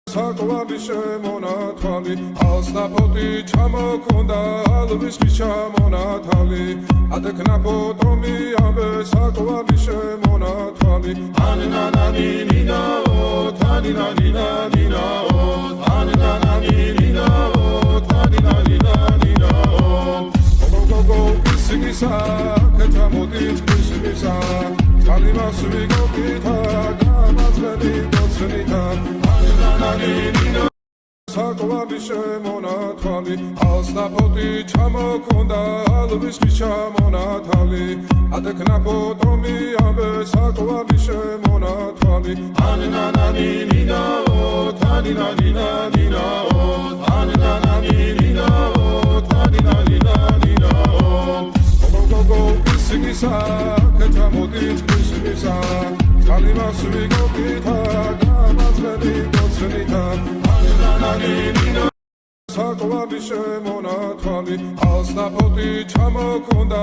საკვარი შემონათვალი ალსნაფოთი ჩამოქონდა ალვისკი ჩამონათალი ადექნა ფოტომი ამბე საკვარი შემონათვალი ანანანინინაო თანინანინანინაო ანანანინინაო თანინანინანინაო გოგოგოგო ისიგისა ქეთამოდით ისიგისა ძალიმასვი გოგითა გამაძღები გოცნითა საკვარი შემონათვალი ალსნაფოთი ჩამოქონდა ალვისკი ჩამონათალი ადექნა ფოტომი ამბე საკვარი შემონათვალი ანანანინინაო თანინანინანინაო ანანანინინაო თანინანინანინაო გოგოგოგო ისიგისა ქეთამოდით ისიგისა ძალიმასვი გოგითა გამაძღები გოცნითა საკვარი შემონათვალი ალსნაფოთი ჩამოქონდა